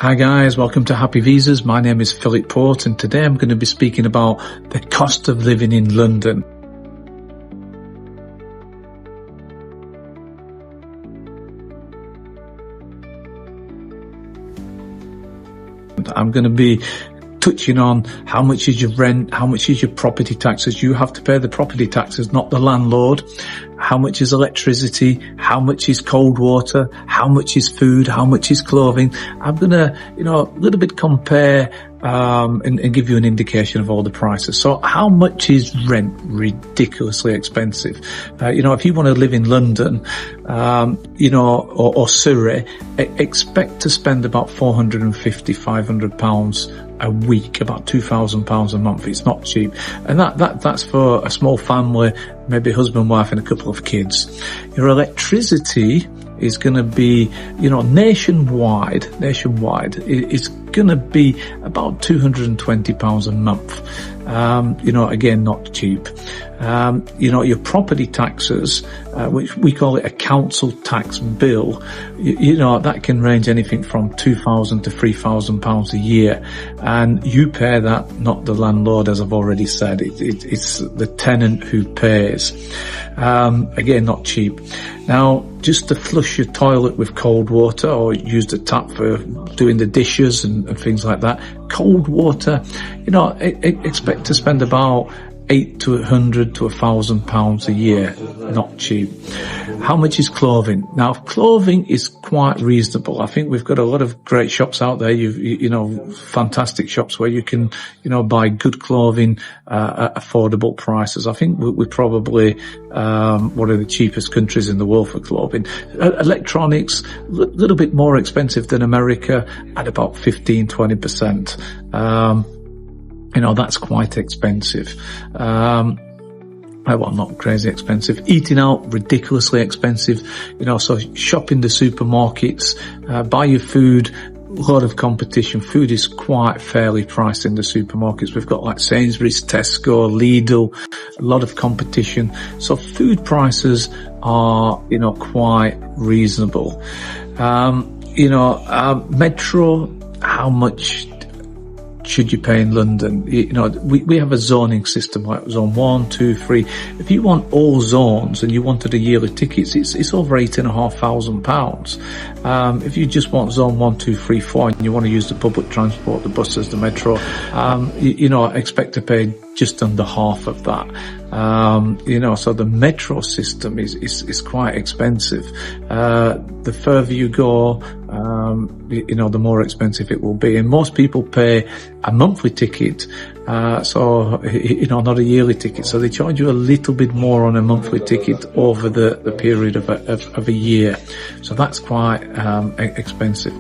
Hi guys, welcome to Happy Visas. My name is Philip Port and today I'm going to be speaking about the cost of living in London. I'm going to be touching on how much is your rent, how much is your property taxes. You have to pay the property taxes, not the landlord. How much is electricity? How much is cold water? How much is food? How much is clothing? I'm going to, a little bit compare and give you an indication of all the prices. So how much is rent? Ridiculously expensive. If you want to live in London, or Surrey, expect to spend about £450–500 a week, about £2,000 a month. It's not cheap. And that's for a small family, maybe husband, wife and a couple of kids. Your electricity is going to be, nationwide, it's going to be about £220 a month. Again, not cheap. Your property taxes, which we call it a council tax bill, that can range anything from £2,000 to £3,000 a year. And you pay that, not the landlord, as I've already said. It's the tenant who pays. Again, not cheap. Now, just to flush your toilet with cold water or use the tap for doing the dishes and things like that, cold water, expect to spend about £800 to £1,000 a year. Not cheap. How much is clothing? Now, clothing is quite reasonable. I think we've got a lot of great shops out there. Fantastic shops where you can, buy good clothing at affordable prices. I think we're probably one of the cheapest countries in the world for clothing. Electronics, a little bit more expensive than America at about 15–20%. That's quite expensive. Well, not crazy expensive. Eating out, ridiculously expensive. So shop in the supermarkets, buy your food, a lot of competition. Food is quite fairly priced in the supermarkets. We've got like Sainsbury's, Tesco, Lidl, a lot of competition. So food prices are, quite reasonable. Metro, how much should you pay in London? We have a zoning system like zone 1, 2, 3. If you want all zones and you wanted a yearly tickets, it's over £8,500. If you just want zone 1, 2, 3, 4 and you want to use the public transport, the buses, the metro, expect to pay just under half of that. So the metro system is quite expensive. The further you go, the more expensive it will be. And most people pay a monthly ticket, not a yearly ticket. So they charge you a little bit more on a monthly ticket over the period of a year. So that's quite expensive.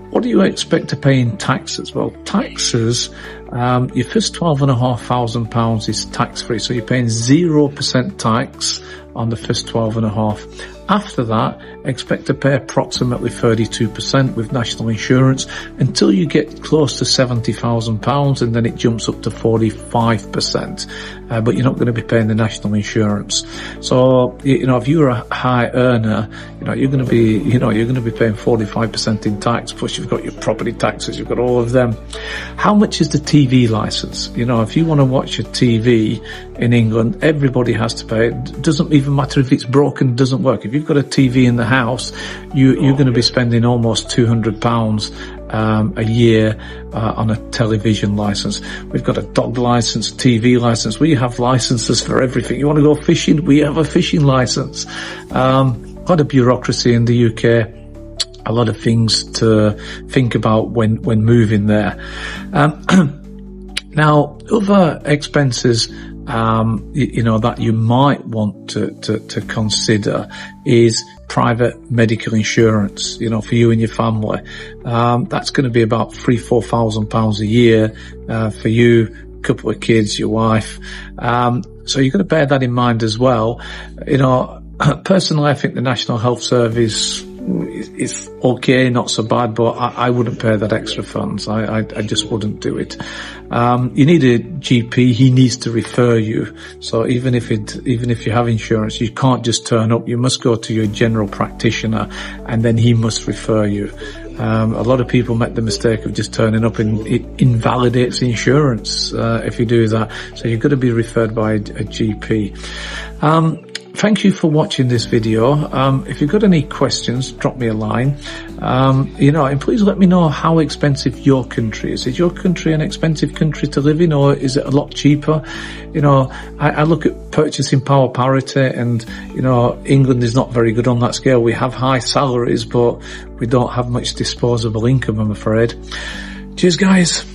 What do you expect to pay in taxes? Well, taxes, your first £12,500 is tax-free. So you're paying 0% tax on the first 12.5. After that, expect to pay approximately 32% with national insurance until you get close to £70,000, and then it jumps up to 45%. But you're not going to be paying the national insurance. So, if you're a high earner, you're going to be paying 45% in tax. Plus you've got your property taxes, you've got all of them. How much is the TV license? If you want to watch a TV in England, everybody has to pay. It doesn't even matter if it's broken, doesn't work. If you've got a TV in the house, you're going to be spending almost £200 a year on a television license. We've got a dog license, TV license. We have licenses for everything. You want to go fishing? We have a fishing license. A lot of bureaucracy in the UK. A lot of things to think about when moving there. Now, other expenses that you might want to consider is private medical insurance, for you and your family. That's going to be about £3–4,000 a year, for you, couple of kids, your wife. So you're going to bear that in mind as well. Personally, I think the National Health Service is okay, not so bad, but I wouldn't pay that extra funds. I just wouldn't do it. You need a GP. He needs to refer you. So even if you have insurance, you can't just turn up. You must go to your general practitioner and then he must refer you. A lot of people make the mistake of just turning up, and it invalidates insurance if you do that. So you've got to be referred by a GP. Thank you for watching this video. If you've got any questions, drop me a line. And please let me know how expensive your country is. Is your country an expensive country to live in, or is it a lot cheaper? I look at purchasing power parity, and, England is not very good on that scale. We have high salaries, but we don't have much disposable income, I'm afraid. Cheers, guys.